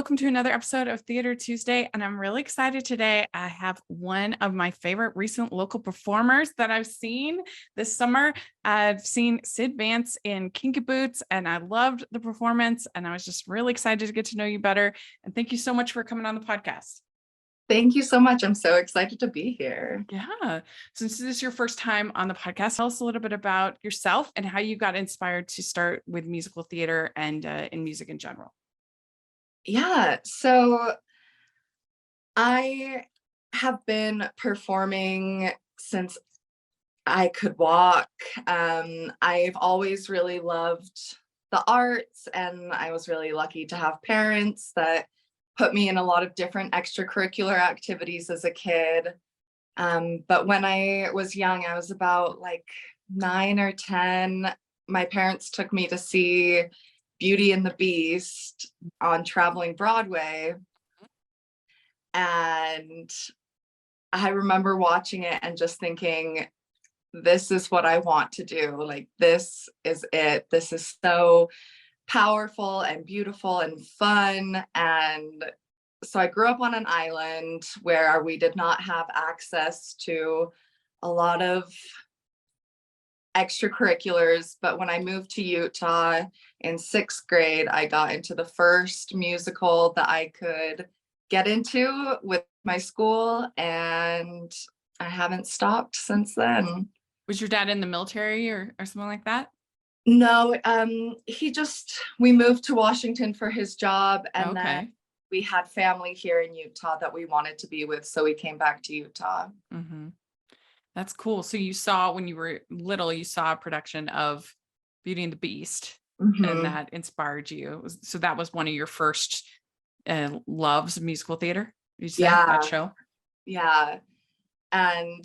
welcome to another episode of Theater Tuesday. And I'm really excited today. I have one of my favorite recent local performers that I've seen this summer. I've seen Syd Vance in Kinky Boots, and I loved the performance. And I was just really excited to get to know you better. And thank you so much for coming on the podcast. Thank you so much. I'm so excited to be here. Yeah. Since this is your first time on the podcast, tell us a little bit about yourself and how you got inspired to start with musical theater and in music in general. Yeah, so I have been performing since I could walk. I've always really loved the arts, and I was really lucky to have parents that put me in a lot of different extracurricular activities as a kid. But when I was young, I was about like 9 or 10. My parents took me to see Beauty and the Beast on traveling Broadway. And I remember watching it and just thinking, this is what I want to do. Like, this is it. This is so powerful and beautiful and fun. And so I grew up on an island where we did not have access to a lot of extracurriculars, but when I moved to Utah in 6th grade, I got into the first musical that I could get into with my school, and I haven't stopped since then. Was your dad in the military or something like that? No, we moved to Washington for his job, and then we had family here in Utah that we wanted to be with, so we came back to Utah. Mm-hmm. That's cool. So you saw, when you were little, you saw a production of Beauty and the Beast, and that inspired you. So that was one of your first loves of musical theater, you said, that show? Yeah. And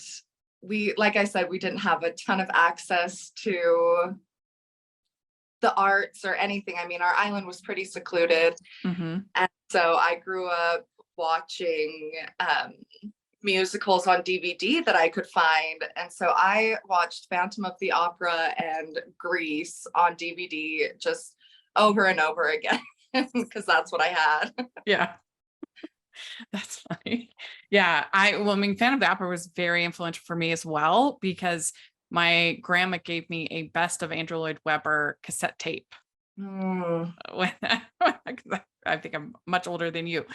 we, like I said, we didn't have a ton of access to the arts or anything. I mean, our island was pretty secluded. And so I grew up watching musicals on DVD that I could find. And so I watched Phantom of the Opera and Grease on DVD just over and over again because that's what I had. Yeah. That's funny. Yeah. I mean, Phantom of the Opera was very influential for me as well, because my grandma gave me a Best of Andrew Lloyd Webber cassette tape. I think I'm much older than you.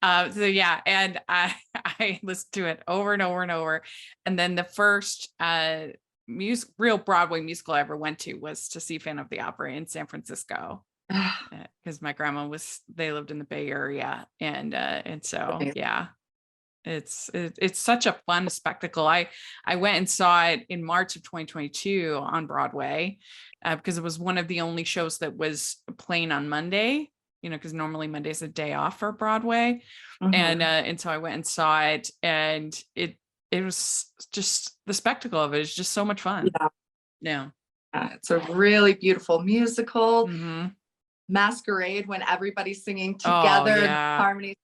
So yeah, and I listened to it over and over and over. And then the first real Broadway musical I ever went to was to see Phantom of the Opera in San Francisco. Because my grandma they lived in the Bay Area, and so yeah, it's such a fun spectacle. I went and saw it in March of 2022 on Broadway, because it was one of the only shows that was playing on Monday, because normally Monday's a day off for Broadway. And so I went and saw it, and it was just, the spectacle of it is just so much fun. Yeah. It's a really beautiful musical. Masquerade, when everybody's singing together, harmonies.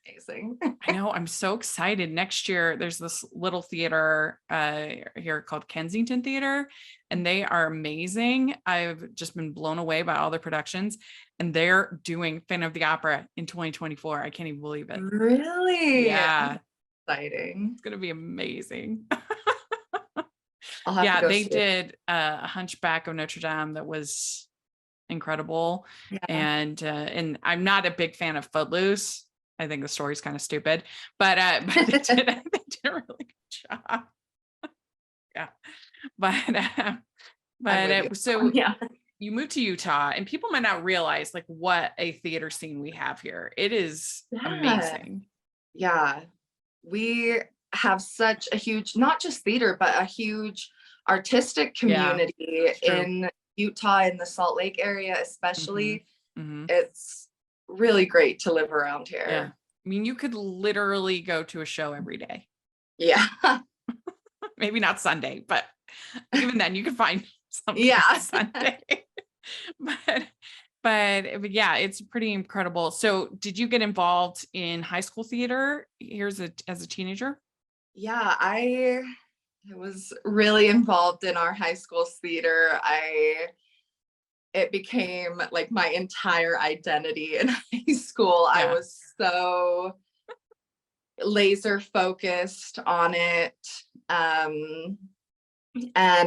Amazing. I know. I'm so excited. Next year, there's this little theater here called Kensington Theater, and they are amazing. I've just been blown away by all their productions, and they're doing Phantom of the Opera in 2024. I can't even believe it. Really? Yeah. Exciting. It's going to be amazing. They did a Hunchback of Notre Dame that was incredible. And I'm not a big fan of Footloose. I think the story's kind of stupid, but they did a really good job. So you moved to Utah, and people might not realize like what a theater scene we have here. It is amazing. Yeah, we have such a huge, not just theater, but a huge artistic community in Utah, in the Salt Lake area especially. It's really great to live around here. Yeah. I mean, you could literally go to a show every day. Yeah. Maybe not Sunday, but even then you could find something Sunday. but yeah, it's pretty incredible. So did you get involved in high school theater as a teenager? Yeah, I was really involved in our high school's theater. it became like my entire identity in high school. I was so laser focused on it. And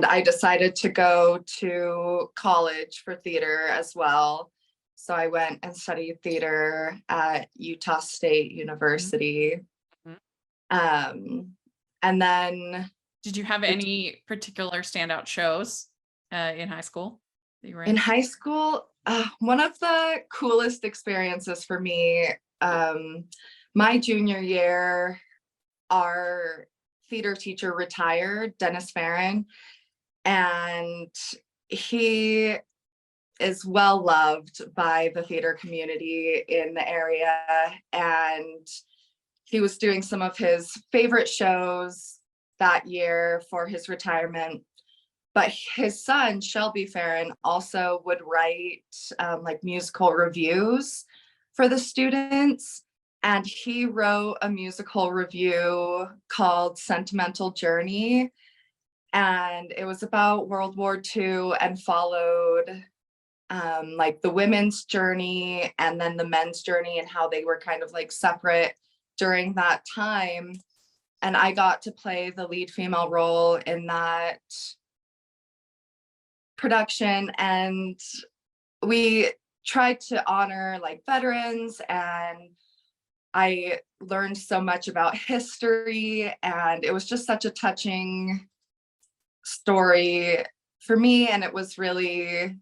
I decided to go to college for theater as well. So I went and studied theater at Utah State University. And then did you have any particular standout shows in high school that you were in high school, one of the coolest experiences for me, my junior year, our theater teacher retired, Dennis Farron, and he is well loved by the theater community in the area. And he was doing some of his favorite shows that year for his retirement. But his son, Shelby Farron, also would write like musical reviews for the students. And he wrote a musical review called Sentimental Journey. And it was about World War II and followed like the women's journey and then the men's journey and how they were kind of like separate during that time. And I got to play the lead female role in that production, and we tried to honor like veterans, and I learned so much about history, and it was just such a touching story for me, and it was really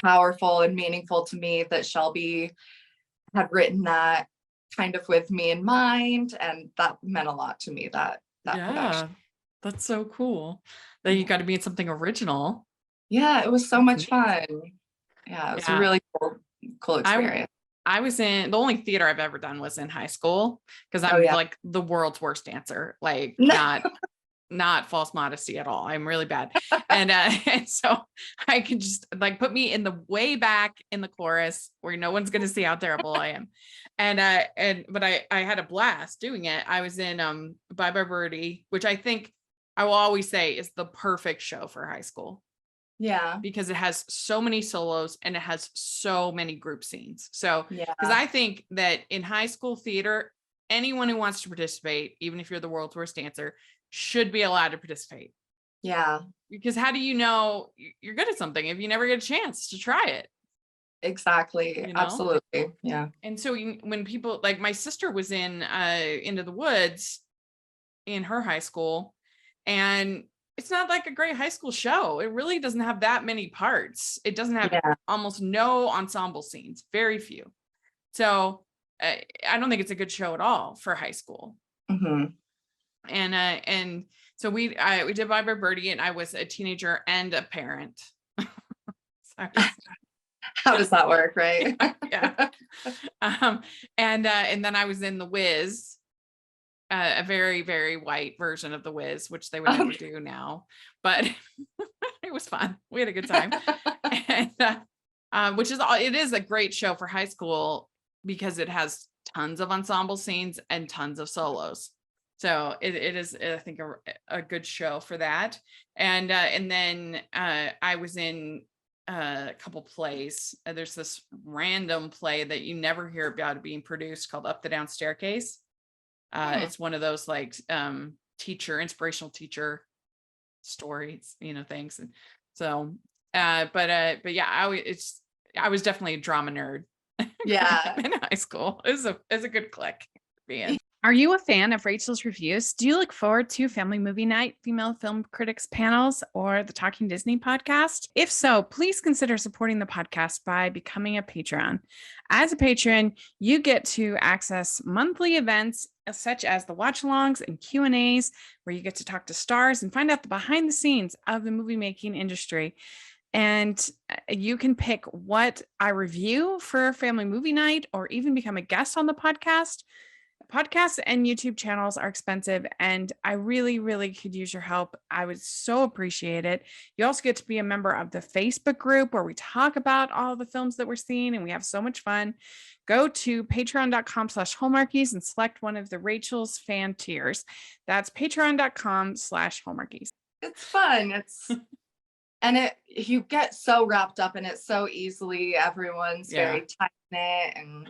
powerful and meaningful to me that Shelby had written that kind of with me in mind, and that meant a lot to me, that production. That's so cool that you got to be in something original. Yeah, it was so much fun. Yeah, it was a really cool experience. I was in, the only theater I've ever done was in high school, because I'm like the world's worst dancer, like not false modesty at all. I'm really bad. And so I could just like put me in the way back in the chorus where no one's going to see how terrible I am. But I had a blast doing it. I was in Bye Bye Birdie, which I think I will always say is the perfect show for high school. Yeah. Because it has so many solos and it has so many group scenes. So, because I think that in high school theater, anyone who wants to participate, even if you're the world's worst dancer, should be allowed to participate. Yeah. Because how do you know you're good at something if you never get a chance to try it? Exactly. You know? Absolutely. Yeah. And so when people, like my sister was in Into the Woods in her high school, and it's not like a great high school show. It really doesn't have that many parts. It doesn't have almost no ensemble scenes, very few. So I don't think it's a good show at all for high school. And so we did Bye Bye Birdie, and I was a teenager and a parent. How does that work, right? Yeah. And then I was in The Wiz, a very, very white version of The Wiz, which they would never do now, but it was fun. We had a good time. And it is a great show for high school because it has tons of ensemble scenes and tons of solos. So it is, I think, a good show for that. And then I was in a couple plays. There's this random play that you never hear about being produced called Up the Down Staircase. It's one of those like inspirational teacher stories, things. And so, but yeah, I was definitely a drama nerd. Yeah. In high school. It was a good click to be in. Are you a fan of Rachel's Reviews? Do you look forward to Family Movie Night, Female Film Critics Panels, or the Talking Disney podcast? If so, please consider supporting the podcast by becoming a Patreon. As a patron, you get to access monthly events such as the watch-alongs and Q&As, where you get to talk to stars and find out the behind the scenes of the movie making industry. And you can pick what I review for Family Movie Night or even become a guest on the podcast. Podcasts and YouTube channels are expensive, and I really, really could use your help. I would so appreciate it. You also get to be a member of the Facebook group where we talk about all the films that we're seeing, and we have so much fun. Go to patreon.com/Hallmarkies and select one of the Rachel's fan tiers. That's patreon.com/Hallmarkies. It's fun. And you get so wrapped up in it so easily. Everyone's very tight knit, and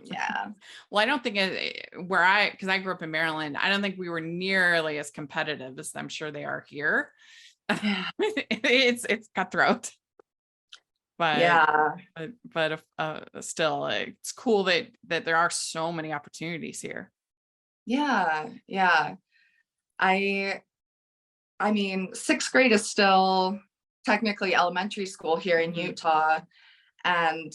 Well, I don't think because I grew up in Maryland, I don't think we were nearly as competitive as I'm sure they are here. Yeah. It's cutthroat, but still, it's cool that there are so many opportunities here. Yeah. I mean, sixth grade is still technically elementary school here in Utah, and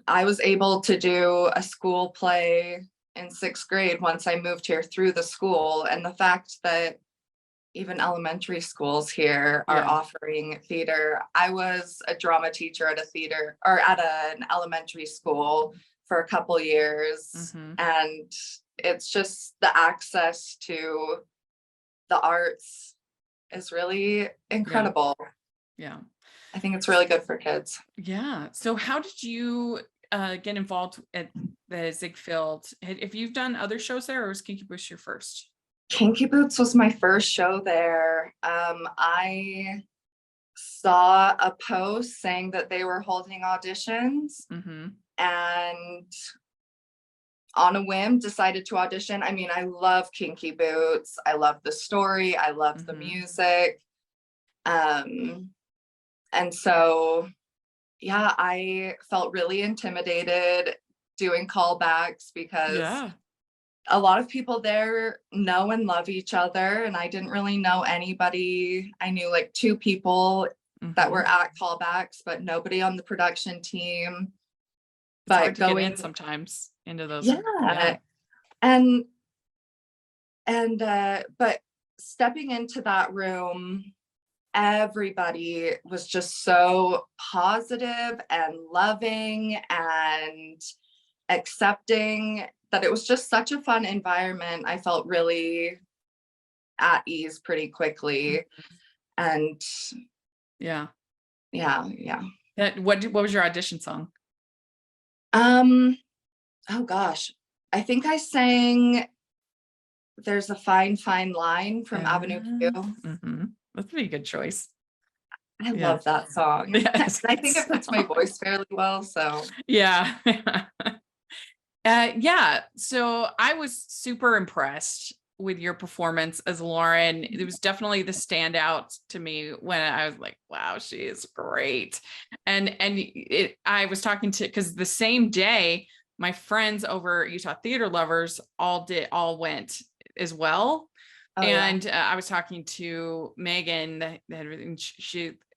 I was able to do a school play in sixth grade once I moved here through the school. And the fact that even elementary schools here are offering theater. I was a drama teacher at a theater or at an elementary school for a couple years. And it's just the access to the arts is really incredible. Yeah. I think it's really good for kids. Yeah. So how did you get involved at the Ziegfeld? If you've done other shows there, or was Kinky Boots your first? Kinky Boots was my first show there. I saw a post saying that they were holding auditions, and on a whim decided to audition. I mean, I love Kinky Boots. I love the story. I love the music. And so, yeah, I felt really intimidated doing callbacks because a lot of people there know and love each other. And I didn't really know anybody. I knew like 2 people that were at callbacks, but nobody on the production team. It's hard to get in sometimes into those. But stepping into that room, everybody was just so positive and loving and accepting that it was just such a fun environment. I felt really at ease pretty quickly. And what was your audition song? Oh gosh, I think I sang There's a Fine Fine Line from Avenue Q. That's a pretty good choice. I love that song. I think it fits my voice fairly well. So so I was super impressed with your performance as Lauren. It was definitely the standout to me when I was like, wow, she is great. And I was talking to, because the same day my friends over Utah Theater Lovers all went as well. I was talking to Megan,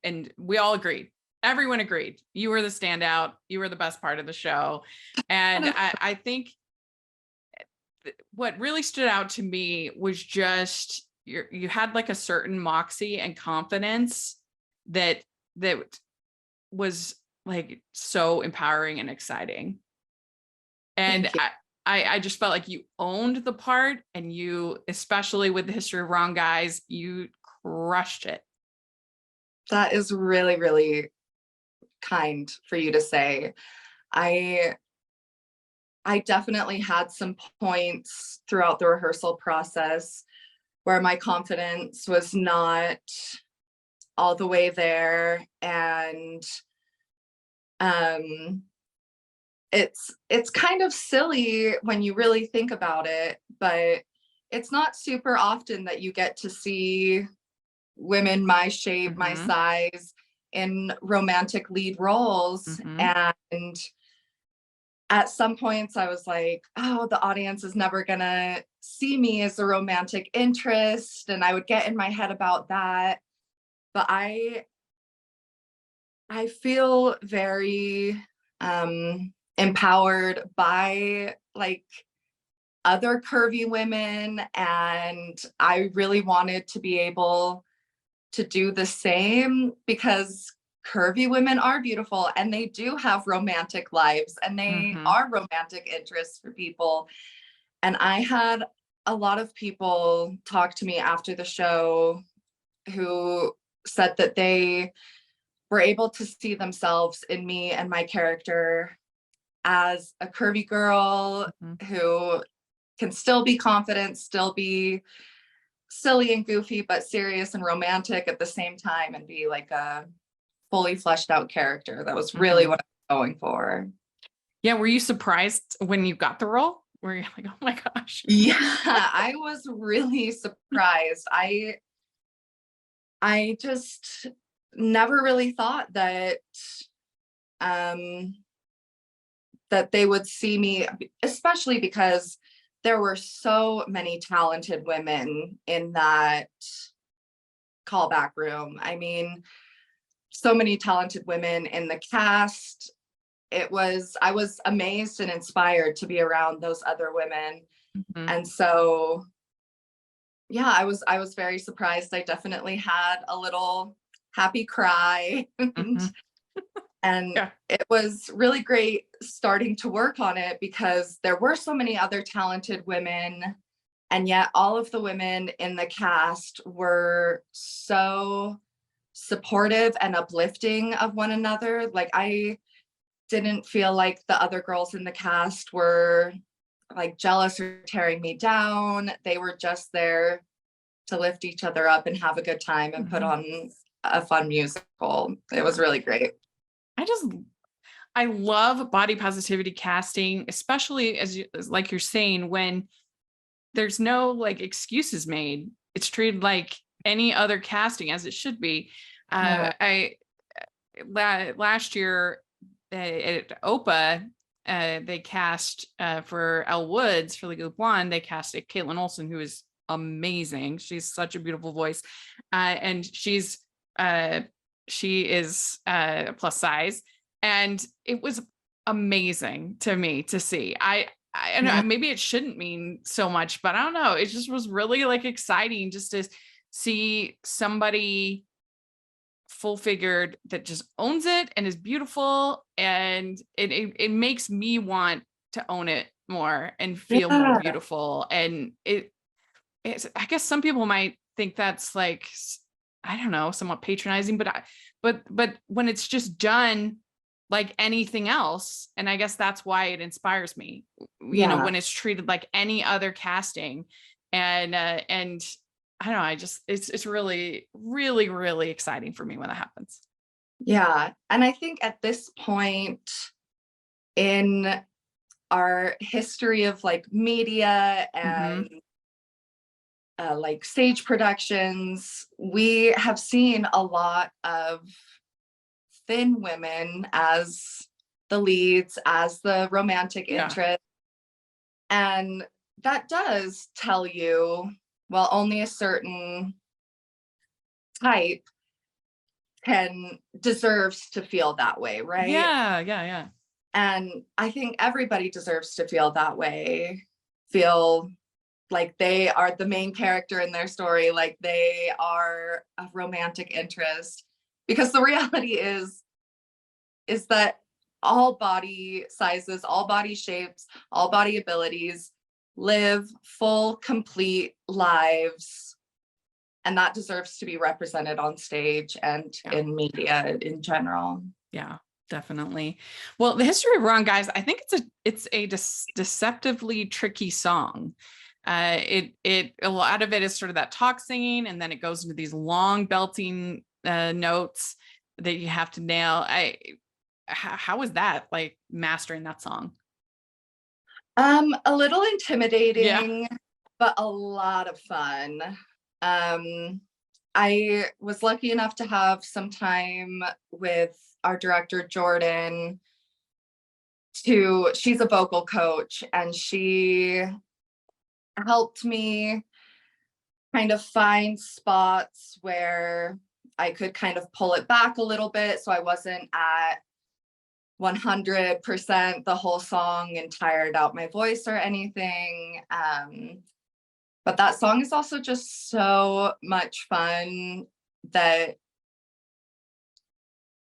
and we all agreed. Everyone agreed. You were the standout. You were the best part of the show. And I think what really stood out to me was just you had like a certain moxie and confidence that was like so empowering and exciting. And I just felt like you owned the part, and you, especially with the History of Wrong Guys, you crushed it. That is really, really kind for you to say. I definitely had some points throughout the rehearsal process where my confidence was not all the way there. And it's kind of silly when you really think about it, but it's not super often that you get to see women my shape, my size in romantic lead roles. And at some points I was like, oh, the audience is never gonna see me as a romantic interest. And I would get in my head about that. But I feel very empowered by like other curvy women. And I really wanted to be able to do the same, because curvy women are beautiful and they do have romantic lives and they are romantic interests for people. And I had a lot of people talk to me after the show who said that they were able to see themselves in me and my character as a curvy girl who can still be confident, still be silly and goofy, but serious and romantic at the same time, and be like a fully fleshed out character. That was really what I was going for. Yeah. Were you surprised when you got the role? Were you like, oh my gosh? Yeah, I was really surprised. I just never really thought that that they would see me, especially because there were so many talented women in that callback room. I mean, so many talented women in the cast. I was amazed and inspired to be around those other women. Mhm. And so, yeah, I was very surprised. I definitely had a little happy cry. Mhm. And Yeah. it was really great starting to work on it because there were so many other talented women. And yet all of the women in the cast were so supportive and uplifting of one another. Like, I didn't feel like the other girls in the cast were like jealous or tearing me down. They were just there to lift each other up and have a good time and put on a fun musical. It was really great. I love body positivity casting, especially as like you're saying, when there's no like excuses made. It's treated like any other casting, as it should be. Yeah. Last year at OPA, they cast for Elle Woods for League of One. They cast Caitlin Olsen, who is amazing. She's such a beautiful voice, and she is plus size, and it was amazing to me to see. I know maybe it shouldn't mean so much, but I don't know. It just was really like exciting just to see somebody full figured that just owns it and is beautiful, and it makes me want to own it more and feel more Yeah. beautiful. And I guess some people might think that's like, I don't know, somewhat patronizing, but when it's just done like anything else, and I guess that's why it inspires me, you know, Yeah. when it's treated like any other casting. And I don't know, it's really, really, really exciting for me when that happens. Yeah. And I think at this point in our history of like media and like stage productions, we have seen a lot of thin women as the leads, as the romantic Yeah. interest. And that does tell you, well, only a certain type can deserves to feel that way, right? Yeah. And I think everybody deserves to feel that way, feel like they are the main character in their story, like they are a romantic interest. Because the reality is that all body sizes, all body shapes, all body abilities live full, complete lives. And that deserves to be represented on stage and in media in general. Yeah, definitely. Well, the history of Wrong, guys, I think it's a deceptively tricky song. A lot of it is sort of that talk singing, and then it goes into these long belting notes that you have to nail. How was that, like, mastering that song? A little Yeah. intimidating, but a lot of fun. I was lucky enough to have some time with our director, Jordan, she's a vocal coach, and she helped me kind of find spots where I could kind of pull it back a little bit so I wasn't at 100% the whole song and tired out my voice or anything. But that song is also just so much fun that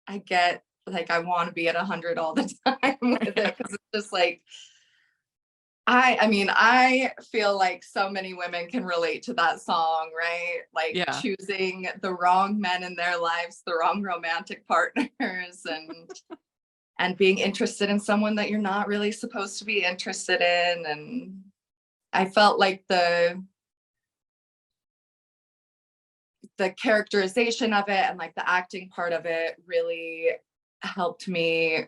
I get like I want to be at 100 all the time with it, because it's just like I mean, I feel like so many women can relate to that song, right? Like Yeah. choosing the wrong men in their lives, the wrong romantic partners, and being interested in someone that you're not really supposed to be interested in. And I felt like the characterization of it and like the acting part of it really helped me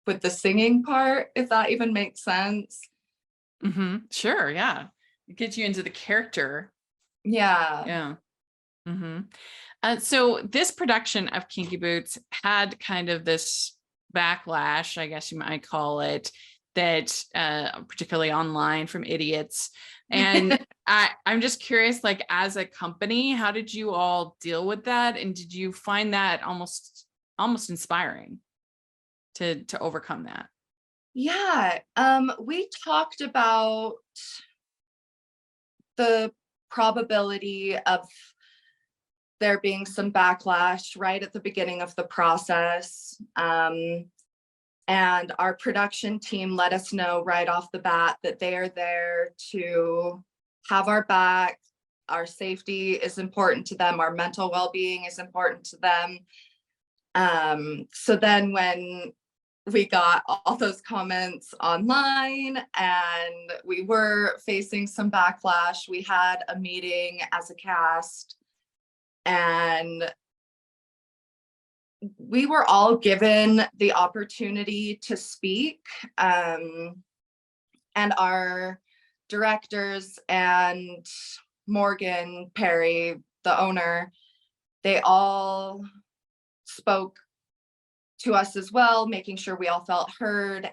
with the singing part, if that even makes sense. Sure. Yeah. It gets you into the character. Yeah. Yeah. So this production of Kinky Boots had kind of this backlash, I guess you might call it, that particularly online from idiots. And I'm just curious, like as a company, how did you all deal with that? And did you find that almost inspiring to overcome that? Yeah. We talked about the probability of there being some backlash right at the beginning of the process. And our production team let us know right off the bat that they are there to have our back. Our safety is important to them. Our mental well-being is important to them. So then when we got all those comments online and we were facing some backlash, we had a meeting as a cast, and we were all given the opportunity to speak. And our directors and Morgan Perry, the owner, they all spoke to us as well, making sure we all felt heard.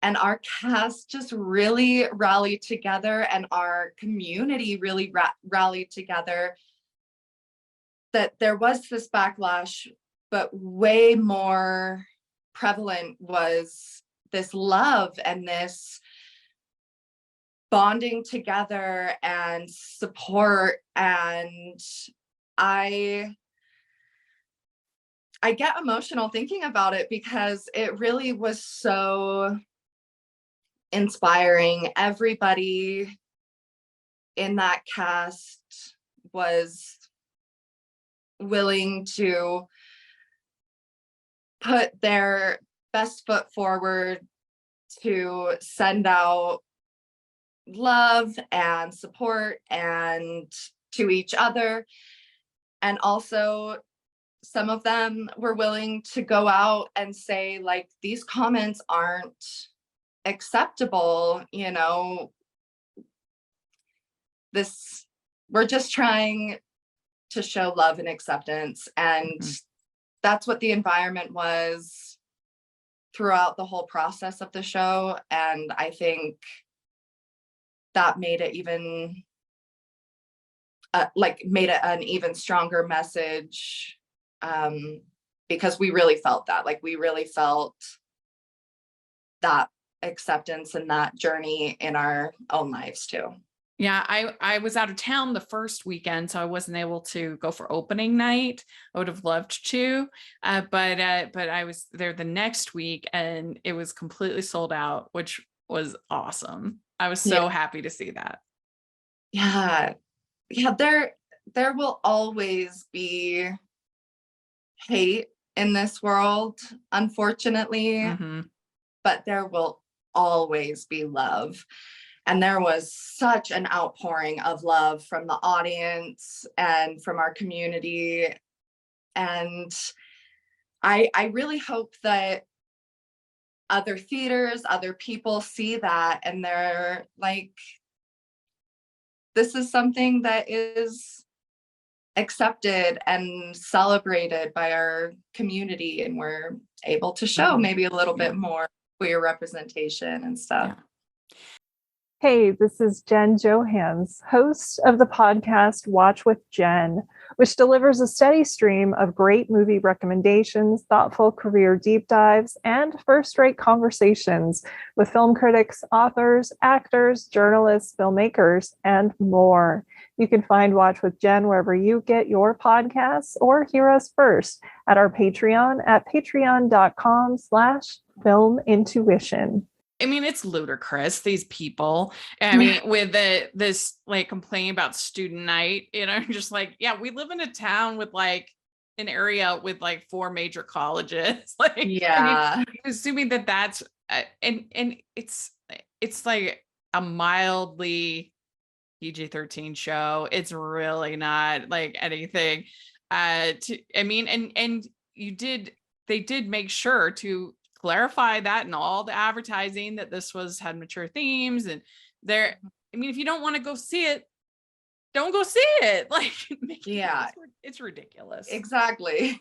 And our cast just really rallied together, and our community really rallied together. That there was this backlash, but way more prevalent was this love and this bonding together and support. And I get emotional thinking about it because it really was so inspiring. Everybody in that cast was willing to put their best foot forward to send out love and support and to each other. And also some of them were willing to go out and say, like, these comments aren't acceptable, you know, we're just trying to show love and acceptance. And that's what the environment was throughout the whole process of the show. And I think that made it even made it an even stronger message, because we really felt that, like, we really felt that acceptance and that journey in our own lives too. Yeah, I was out of town the first weekend, so I wasn't able to go for opening night. I would have loved to, but I was there the next week and it was completely sold out, which was awesome. I was so happy to see that. Yeah, there will always be hate in this world, unfortunately, but there will always be love. And there was such an outpouring of love from the audience and from our community. And I really hope that other theaters, other people see that and they're like, this is something that is accepted and celebrated by our community, and we're able to show maybe a little bit more queer representation and stuff. Hey, this is Jen Johans, host of the podcast Watch with Jen, which delivers a steady stream of great movie recommendations, thoughtful career deep dives, and first-rate conversations with film critics, authors, actors, journalists, filmmakers, and more. You can find Watch with Jen wherever you get your podcasts, or hear us first at our Patreon at patreon.com/filmintuition. I mean, it's ludicrous, these people. I mean, with this like complaining about student night, you know, just like, yeah, we live in a town with like an area with like 4 major colleges. Like, I mean, assuming that that's and it's like a mildly PG-13 show. It's really not like anything. I mean, and they did make sure to clarify that in all the advertising that this had mature themes and there. I mean, if you don't want to go see it, don't go see it. Like, Yeah, it's ridiculous. exactly.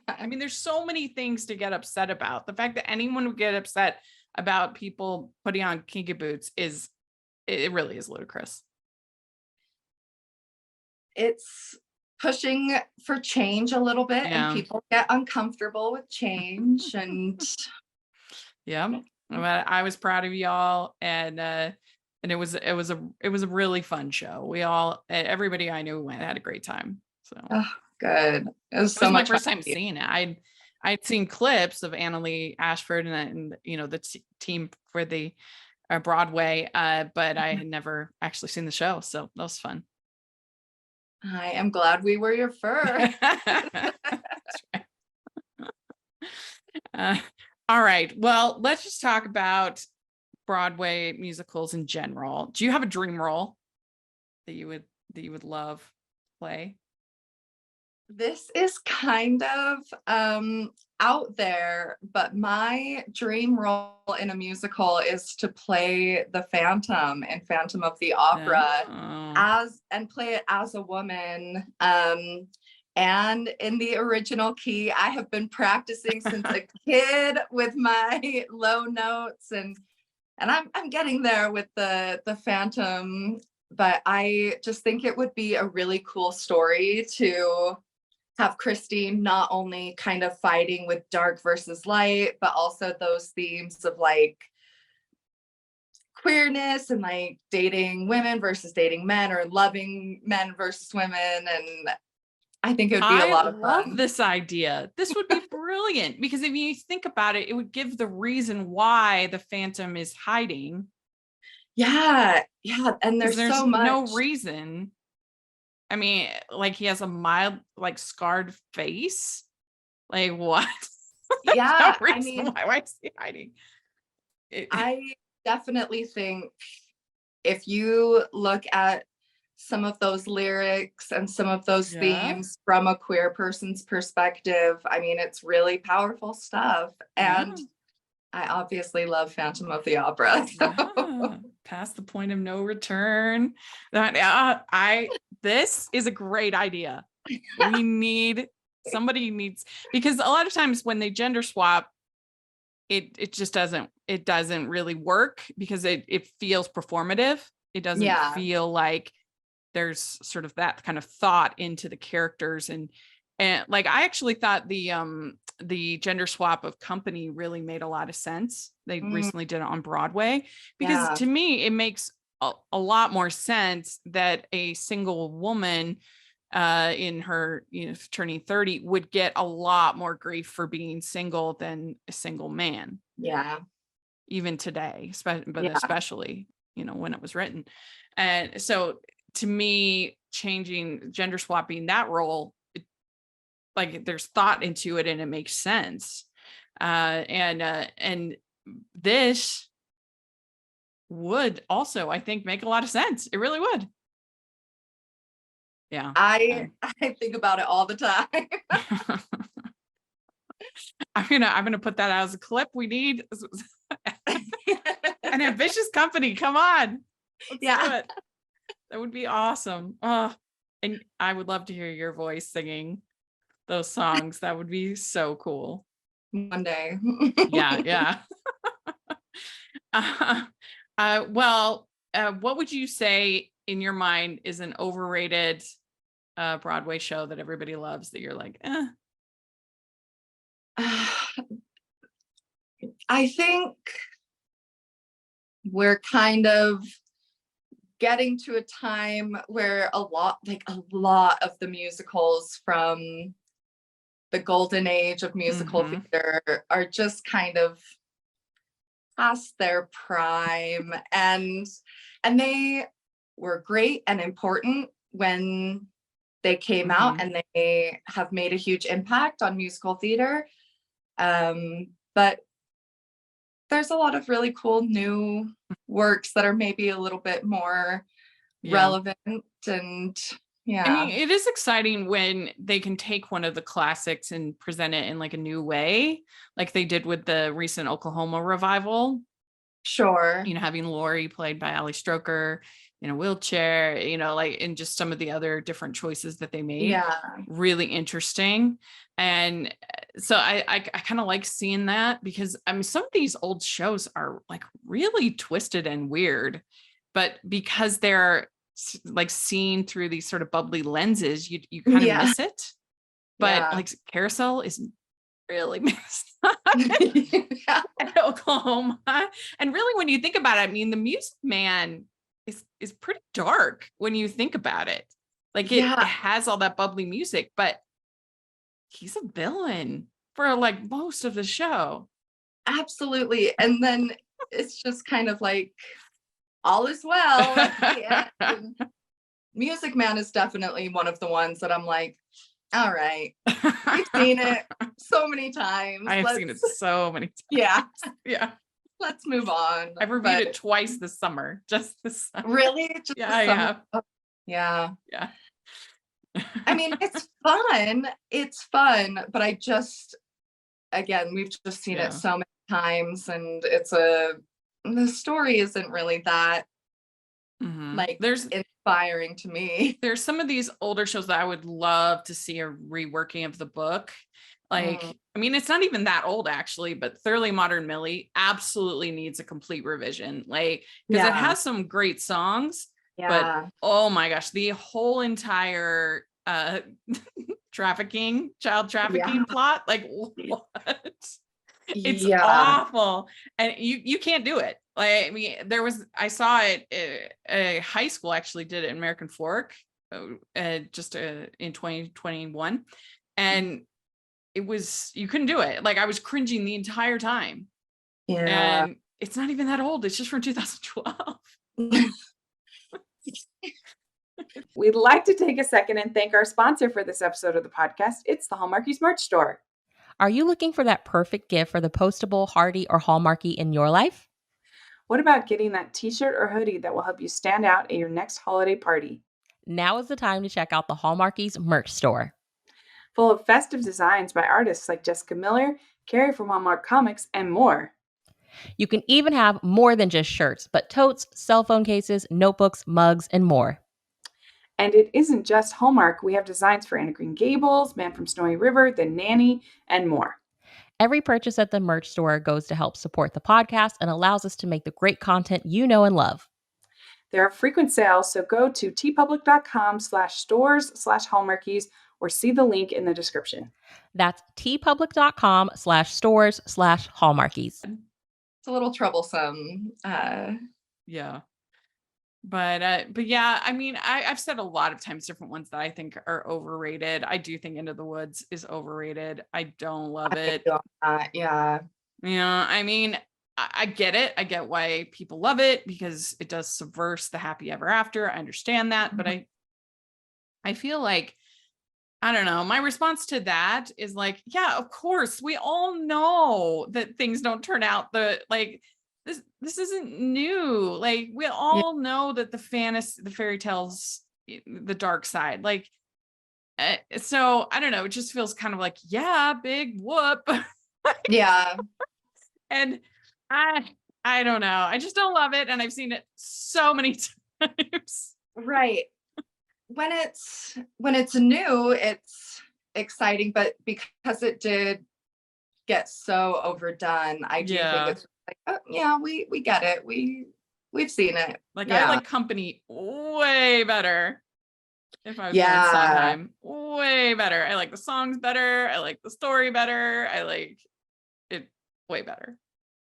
I mean, there's so many things to get upset about. The fact that anyone would get upset about people putting on Kinky Boots it really is ludicrous. It's pushing for change a little bit, Yeah. and people get uncomfortable with change. And yeah, I was proud of y'all, and it was a really fun show. Everybody I knew went had a great time. So good. It was it so was my much first fun. time seeing it. I'd seen clips of Annalee Ashford and the team for the Broadway, but I had never actually seen the show, so that was fun. I am glad we were your first. All right. Well, let's just talk about Broadway musicals in general. Do you have a dream role that you would love to play? This is kind of out there, but my dream role in a musical is to play the Phantom in Phantom of the Opera and play it as a woman. And in the original key. I have been practicing since a kid with my low notes, and I'm getting there with the Phantom, but I just think it would be a really cool story to have Christine not only kind of fighting with dark versus light, but also those themes of like queerness and like dating women versus dating men, or loving men versus women. And I think it would be a lot of fun. I love this idea. This would be brilliant, because if you think about it, it would give the reason why the Phantom is hiding. Yeah. And there's so much. No reason. I mean, like, he has a mild, like, scarred face. Like, what? Yeah. No reason why is he hiding? I definitely think if you look at some of those lyrics and some of those themes from a queer person's perspective, I mean, it's really powerful stuff. And I obviously love Phantom of the Opera. So. Past the point of no return. This is a great idea. Somebody needs, because a lot of times when they gender swap, it just doesn't really work, because it feels performative. It doesn't feel like there's sort of that kind of thought into the characters. And like, I actually thought the gender swap of Company really made a lot of sense. They recently did it on Broadway, because to me, it makes a lot more sense that a single woman in her, turning 30 would get a lot more grief for being single than a single man. Yeah. Even today, especially, when it was written. And so to me, changing, gender swapping that role, like, there's thought into it and it makes sense. And this would also, I think, make a lot of sense. It really would. Yeah. I think about it all the time. I'm gonna put that out as a clip. We need an ambitious company. Come on. Let's do it. That would be awesome. Oh, and I would love to hear your voice singing those songs. That would be so cool. One day. Yeah. Well, what would you say in your mind is an overrated Broadway show that everybody loves, that you're like, I think we're kind of getting to a time where a lot of the musicals from the golden age of musical theater are just kind of past their prime, and they were great and important when they came out, and they have made a huge impact on musical theater. But there's a lot of really cool new works that are maybe a little bit more relevant and I mean, it is exciting when they can take one of the classics and present it in like a new way, like they did with the recent Oklahoma revival. Sure. Having Lori played by Ali Stroker in a wheelchair, like, and just some of the other different choices that they made. Yeah. Really interesting. And so I kind of like seeing that, because I mean, some of these old shows are like really twisted and weird, but because they're like seen through these sort of bubbly lenses, you kind of miss it. But like Carousel is really messed up in Oklahoma. And really, when you think about it, I mean, the Music Man is pretty dark when you think about it. Like it has all that bubbly music, but he's a villain for like most of the show. Absolutely. And then it's just kind of like all is well at the end. Music Man is definitely one of the ones that I'm like, all right, we've seen it so many times. I have seen it so many times. Yeah. Yeah. Let's move on. I've reviewed it twice this summer. Just this summer. Really? Just yeah. Yeah. Yeah. I mean, it's fun. It's fun, but again, we've just seen it so many times, and the story isn't really that like there's inspiring to me. There's some of these older shows that I would love to see a reworking of the book. Like, I mean, it's not even that old actually, but Thoroughly Modern Millie absolutely needs a complete revision. Like, because it has some great songs, but oh my gosh, the whole entire child trafficking plot, like what? It's awful. And you can't do it. Like, I mean, I saw it, a high school actually did it in American Fork just in 2021. And you couldn't do it. Like, I was cringing the entire time. Yeah. And it's not even that old. It's just from 2012. We'd like to take a second and thank our sponsor for this episode of the podcast. It's the Hallmarkies merch store. Are you looking for that perfect gift for the postable, Hardy, or Hallmarky in your life? What about getting that t-shirt or hoodie that will help you stand out at your next holiday party? Now is the time to check out the Hallmarkies merch store. Full of festive designs by artists like Jessica Miller, Carrie from Hallmark Comics, and more. You can even have more than just shirts, but totes, cell phone cases, notebooks, mugs, and more. And it isn't just Hallmark. We have designs for Anna Green Gables, Man from Snowy River, The Nanny, and more. Every purchase at the merch store goes to help support the podcast and allows us to make the great content you know and love. There are frequent sales, so go to tpublic.com/stores/Hallmarkies or see the link in the description. That's tpublic.com/stores/Hallmarkies. It's a little troublesome. Yeah. But yeah, I mean, I've said a lot of times different ones that I think are overrated. I do think Into the Woods is overrated. I don't love it. Yeah. I mean, I get it. I get why people love it, because it does subvert the happy ever after. I understand that, but I feel like, I don't know. My response to that is like, yeah, of course, we all know that things don't turn out this isn't new. Like, we all know that the fairy tales, the dark side, like, so I don't know. It just feels kind of like, yeah, big whoop. Yeah. And I don't know. I just don't love it. And I've seen it so many times. Right. When it's new, it's exciting, but because it did get so overdone, I do think it's like, oh, yeah, we get it. We've seen it. Like, I like Company way better. If I was doing Sondheim, way better. I like the songs better. I like the story better. I like it way better.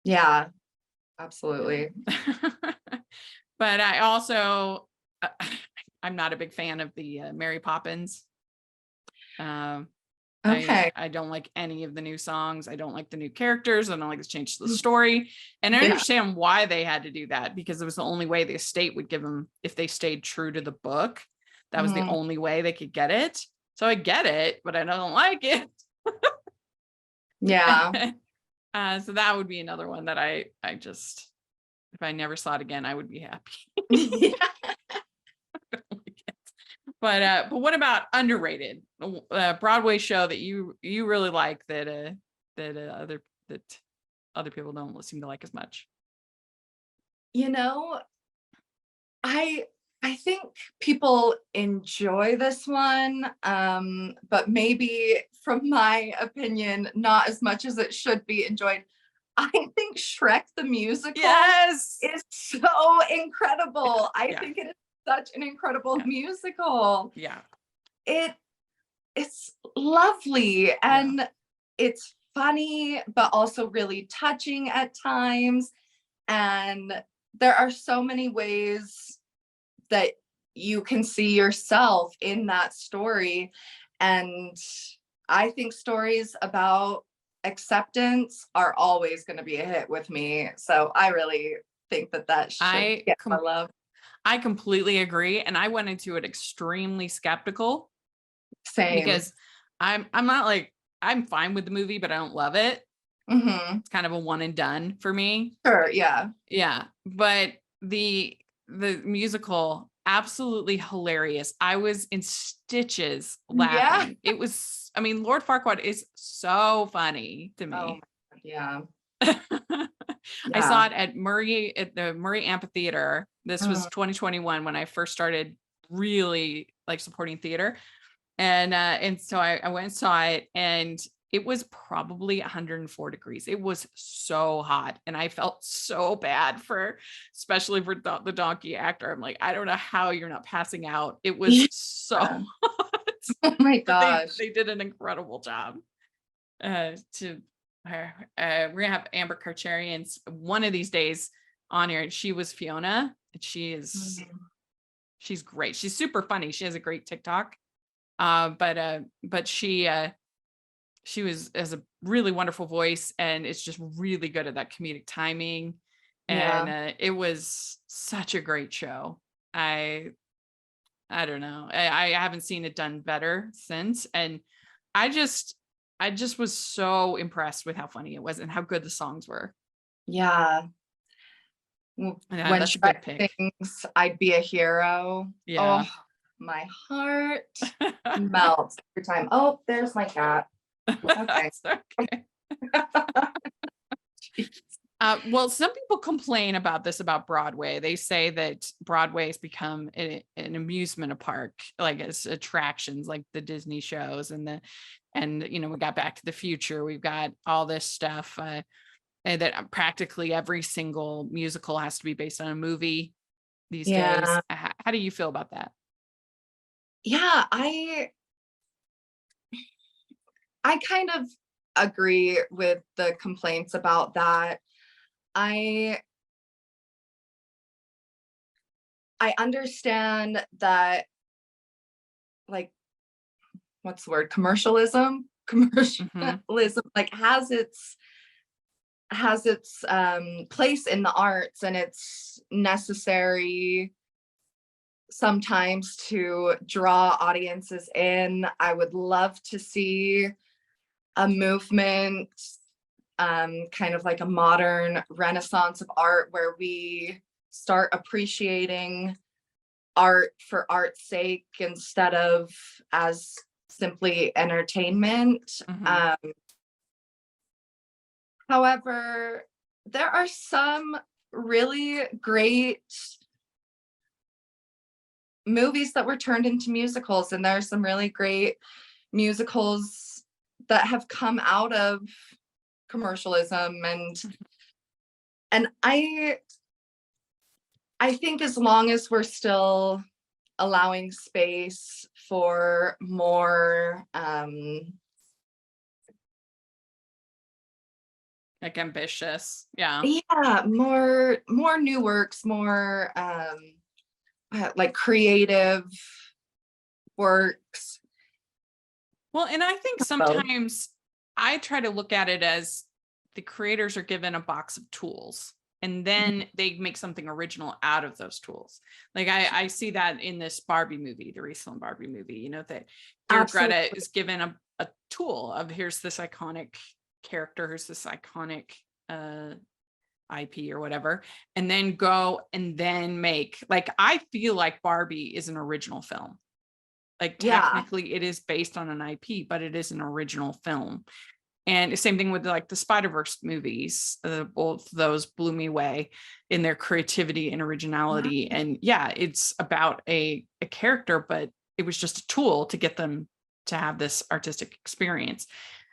Yeah, absolutely. But I also, I'm not a big fan of the Mary Poppins. Okay. I don't like any of the new songs. I don't like the new characters. I don't like the change to the story. And I understand why they had to do that, because it was the only way the estate would give them, if they stayed true to the book. That was the only way they could get it. So I get it, but I don't like it. Yeah. So that would be another one that I just, if I never saw it again, I would be happy. But what about underrated Broadway show that you really like that other people don't seem to like as much? You know, I I think people enjoy this one, but maybe from my opinion, not as much as it should be enjoyed. I think Shrek the musical Yes. is so incredible. I Yeah. think it is such an incredible Yeah. musical. Yeah. It's lovely and it's funny, but also really touching at times. And there are so many ways that you can see yourself in that story. And I think stories about acceptance are always going to be a hit with me. So I really think that should get more love. I completely agree. And I went into it extremely skeptical Same. because I'm not like, I'm fine with the movie, but I don't love it. Mm-hmm. It's kind of a one and done for me. Sure. Yeah. Yeah. But the musical, absolutely hilarious. I was in stitches laughing. It was, I mean, Lord Farquaad is so funny to Oh, me. yeah. I saw it at the Murray Amphitheater. This was 2021 when I first started really like supporting theater. And so I went and saw it, and it was probably 104 degrees. It was so hot. And I felt so bad especially for the donkey actor. I'm like, I don't know how you're not passing out. It was so hot. Oh my But gosh. they did an incredible job. We're gonna have Amber Karcherian's one of these days on here. She was Fiona, and she's great. She's super funny. She has a great TikTok. But she has a really wonderful voice, and it's just really good at that comedic timing. And it was such a great show. I don't know. I haven't seen it done better since. And I just was so impressed with how funny it was and how good the songs were. Yeah. Yeah, When that's a good Shrek pick. sings I'd Be a Hero. Yeah. Oh, my heart melts every time. Oh, there's my cat. Okay. That's okay. Well, some people complain about Broadway. They say that Broadway has become an amusement park, like it's attractions like the Disney shows and we got Back to the Future. We've got all this stuff and that practically every single musical has to be based on a movie these days. How do you feel about that? Yeah, I kind of agree with the complaints about that. I understand that, like, what's the word? Commercialism like has its place in the arts, and it's necessary sometimes to draw audiences in. I would love to see a movement, kind of like a modern renaissance of art, where we start appreciating art for art's sake instead of as simply entertainment. However, there are some really great movies that were turned into musicals, and there are some really great musicals that have come out of commercialism, and I think as long as we're still allowing space for more Like ambitious. more new works, more like creative works. Well, and I think sometimes I try to look at it as the creators are given a box of tools, and then they make something original out of those tools. Like I see that in this Barbie movie, the recent Barbie movie, that here Greta is given a tool of, here's this iconic character, here's this iconic IP or whatever, and then go and then make, like, I feel like Barbie is an original film. Like Yeah. technically it is based on an IP, but it is an original film. And the same thing with like the Spider-Verse movies. Both those blew me away in their creativity and originality. And yeah, it's about a character, but it was just a tool to get them to have this artistic experience.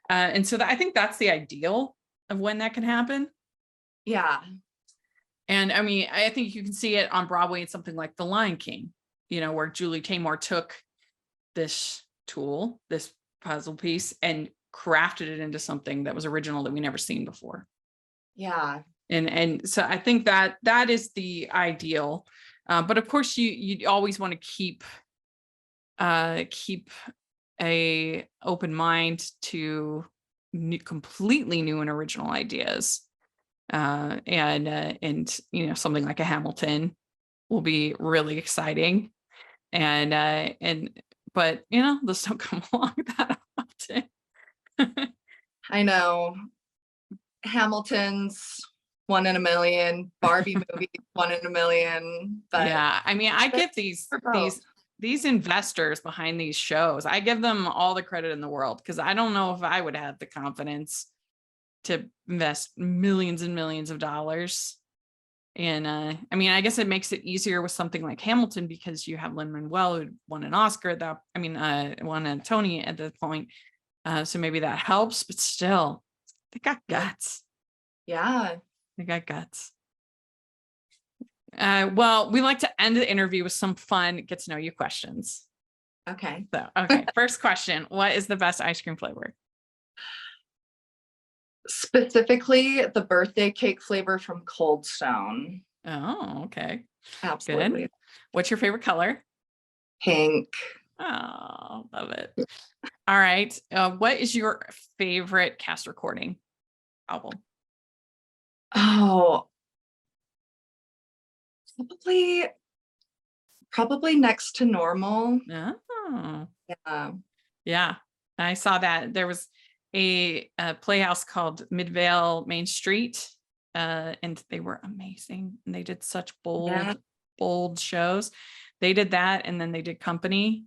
And so I think that's the ideal of when that can happen. Yeah. And I mean, I think you can see it on Broadway in something like The Lion King, where Julie Taymor took this tool, this puzzle piece, and crafted it into something that was original that we never seen before. Yeah. And so I think that is the ideal. But of course you always want to keep a open mind to completely new and original ideas. And something like a Hamilton will be really exciting. But those don't come along that often. I know. Hamilton's 1 in a million, Barbie movie 1 in a million. But yeah, I mean, I give these investors behind these shows, I give them all the credit in the world, because I don't know if I would have the confidence to invest millions and millions of dollars. And I mean, I guess it makes it easier with something like Hamilton, because you have Lin-Manuel, who won an Oscar, won a Tony at this point. So maybe that helps, but still, they got guts. Yeah. They got guts. Well, we like to end the interview with some fun get to know you questions. Okay. So, okay, first question: what is the best ice cream flavor? Specifically, the birthday cake flavor from Cold Stone. Oh, okay. Absolutely. Good. What's your favorite color? Pink. Oh, love it. All right. What is your favorite cast recording album? Oh, probably Next to Normal. Oh, Yeah. yeah. I saw that there was a playhouse called Midvale Main Street, and they were amazing. And they did such bold shows. They did that, and then they did Company,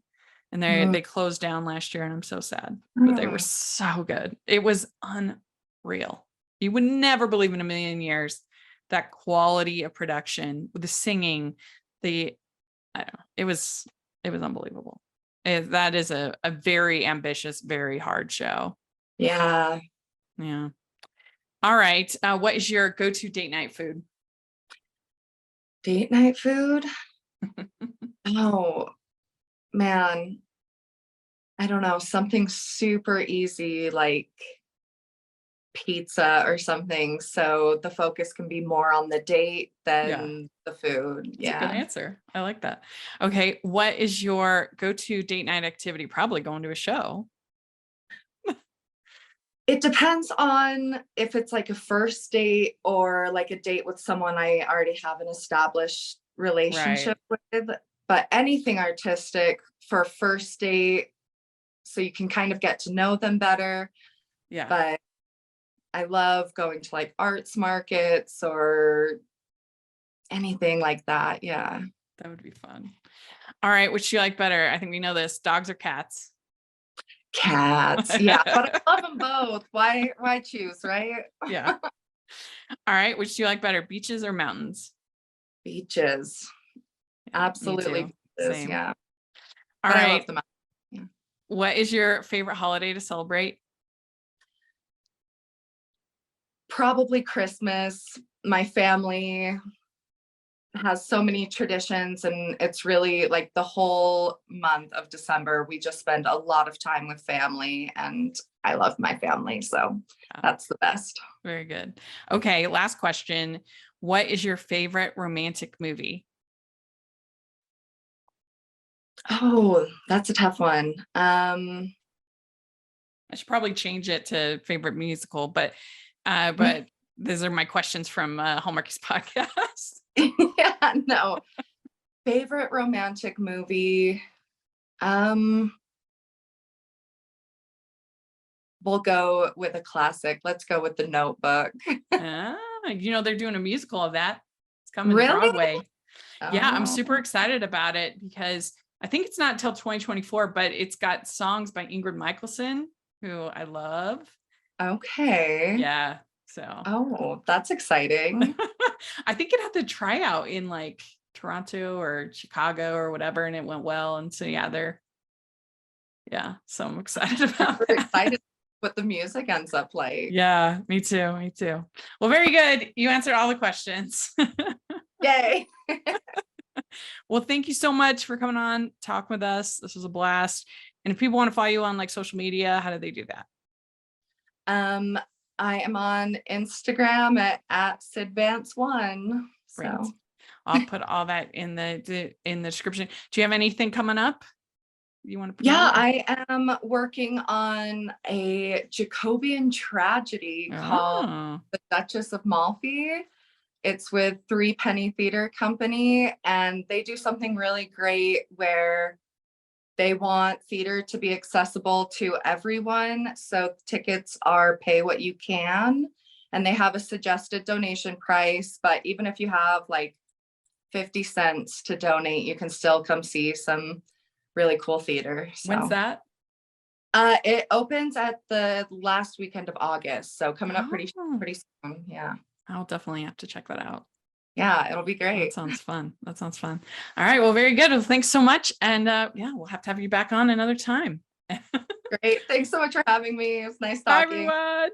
and they closed down last year, and I'm so sad. But they were so good. It was unreal. You would never believe in a million years that quality of production with the singing, I don't know. It was unbelievable. That is a very ambitious, very hard show. Yeah. Yeah. All right. What is your go-to date night food? Date night food? Oh, man. I don't know. Something super easy like pizza or something. So the focus can be more on the date than the food. That's a good answer. I like that. Okay. What is your go-to date night activity? Probably going to a show. It depends on if it's like a first date or like a date with someone I already have an established relationship with. But anything artistic for first date, so you can kind of get to know them better. Yeah. But I love going to like arts markets or anything like that. Yeah. That would be fun. All right. Which do you like better? I think we know this. Dogs or cats? Cats. Yeah. But I love them both. Why choose, right? Yeah. All right. Which do you like better? Beaches or mountains? Beaches. Absolutely. Beaches, Same. yeah. All but right. I love the mountains. Yeah. What is your favorite holiday to celebrate? Probably Christmas. My family has so many traditions, and it's really like the whole month of December we just spend a lot of time with family, and I love my family, so that's the best. Very good. Okay, last question. What is your favorite romantic movie? Oh, that's a tough one. I should probably change it to favorite musical, but these are my questions from Hallmark's podcast. Yeah, no. Favorite romantic movie. We'll go with a classic. Let's go with The Notebook. They're doing a musical of that. It's coming to Really? Broadway. Yeah, I'm Oh. super excited about it because I think it's not until 2024, but it's got songs by Ingrid Michaelson, who I love. Okay. Yeah. So Oh, that's exciting. I think it had the tryout in like Toronto or Chicago or whatever, and it went well. And so so I'm excited about We're that. excited what the music ends up like. Yeah, me too. Me too. Well, very good. You answered all the questions. Yay. Well, thank you so much for coming on, talking with us. This was a blast. And if people want to follow you on like social media, how do they do that? I am on Instagram at Syd Vance 1. Great. So I'll put all that in the description. Do you have anything coming up you want to put yeah, I am working on a Jacobean tragedy called The Duchess of Malfi. It's with Three Penny Theater Company, and they do something really great where they want theater to be accessible to everyone. So tickets are pay what you can, and they have a suggested donation price. But even if you have like 50 cents to donate, you can still come see some really cool theater. So. When's that? It opens at the last weekend of August. So coming up pretty soon. Yeah. I'll definitely have to check that out. Yeah, it'll be great. That sounds fun. All right. Well, very good. Well, thanks so much. And we'll have to have you back on another time. Great. Thanks so much for having me. It was nice Bye, talking. everyone.